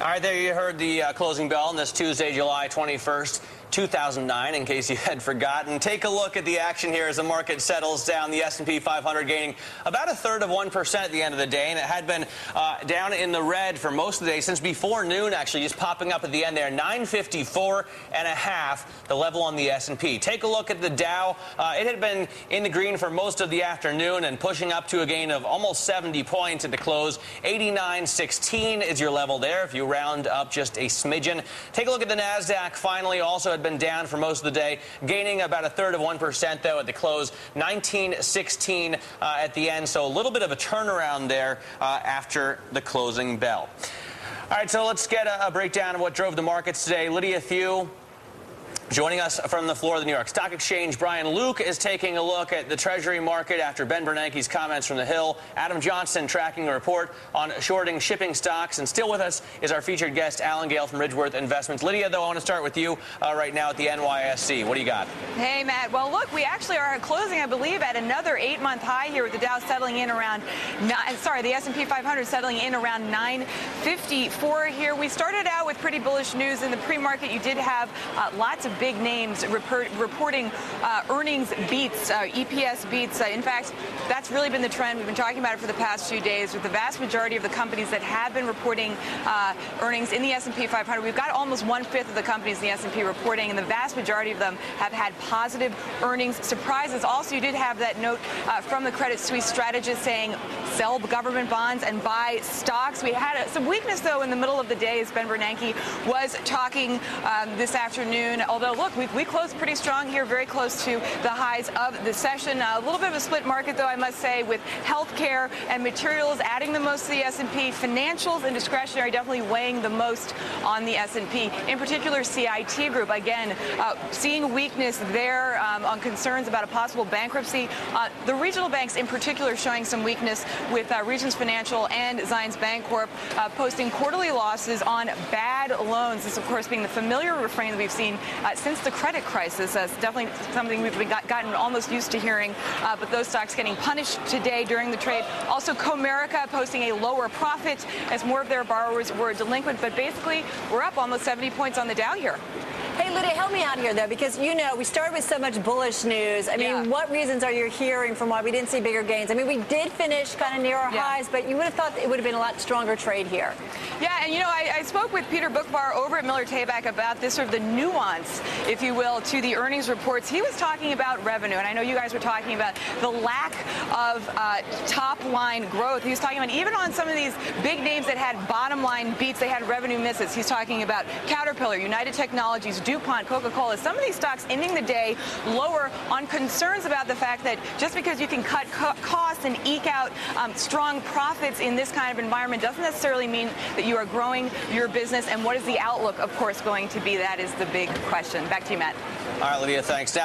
All right, there you heard the closing bell on this Tuesday, July 21st, 2009, in case you had forgotten. Take a look at the action here as the market settles down. The S&P 500 gaining about 1/3 at the end of the day, and it had been down in the red for most of the day since before noon, actually, just popping up at the end there. 954.5, the level on the S&P. Take a look at the Dow. It had been in the green for most of the afternoon and pushing up to a gain of almost 70 points at the close. 89.16 is your level there if you round up just a smidgen. Take a look at the NASDAQ. Finally, also had been down for most of the day, gaining about 1/3 though at the close. 19.16 at the end, so a little bit of a turnaround there after the closing bell. All right, so let's get a breakdown of what drove the markets today. Lydia Thew joining us from the floor of the New York Stock Exchange. Brian Luke is taking a look at the Treasury market after Ben Bernanke's comments from the Hill. Adam Johnson tracking a report on shorting shipping stocks. And still with us is our featured guest, Alan Gale from Ridgeworth Investments. Lydia, though, I want to start with you right now at the NYSE. What do you got? Hey, Matt. Well, look, we actually are closing, I believe, at another 8-month high here with the Dow settling in around, the S&P 500 settling in around 954 here. We started out with pretty bullish news in the pre-market. You did have lots of big names reporting earnings beats, EPS beats. In fact, that's really been the trend. We've been talking about it for the past few days with the vast majority of the companies that have been reporting earnings in the S&P 500. We've got almost 1/5 of the companies in the S&P reporting, and the vast majority of them have had positive earnings surprises. Also, you did have that note from the Credit Suisse strategist saying sell government bonds and buy stocks. We had some weakness, though, in the middle of the day as Ben Bernanke was talking this afternoon. Although, look, we closed pretty strong here, very close to the highs of the session. A little bit of a split market, though, I must say, with healthcare and materials adding the most to the S&P. Financials and discretionary definitely weighing the most on the S&P. In particular, CIT Group, again, seeing weakness there on concerns about a possible bankruptcy. The regional banks, in particular, showing some weakness with Regions Financial and Zions Bancorp posting quarterly losses on bad loans. This, of course, being the familiar refrain that we've seen since the credit crisis. It's definitely something we've gotten almost used to hearing, but those stocks getting punished today during the trade. Also, Comerica posting a lower profit as more of their borrowers were delinquent, but basically we're up almost 70 points on the Dow here. Hey, Lydia, help me out here, though, because, you know, we started with so much bullish news. I mean, what reasons are you hearing from why we didn't see bigger gains? I mean, we did finish kind of near our highs, but you would have thought it would have been a lot stronger trade here. Yeah, and, you know, I spoke with Peter Bookvar over at Miller Tabak about this sort of the nuance, if you will, to the earnings reports. He was talking about revenue, and I know you guys were talking about the lack of top-line growth. He was talking about even on some of these big names that had bottom-line beats, they had revenue misses. He's talking about Caterpillar, United Technologies, DuPont, Coca-Cola. Some of these stocks ending the day lower on concerns about the fact that just because you can cut costs and eke out strong profits in this kind of environment doesn't necessarily mean that you are growing your business. And what is the outlook, of course, going to be? That is the big question. Back to you, Matt. All right, Lydia, thanks.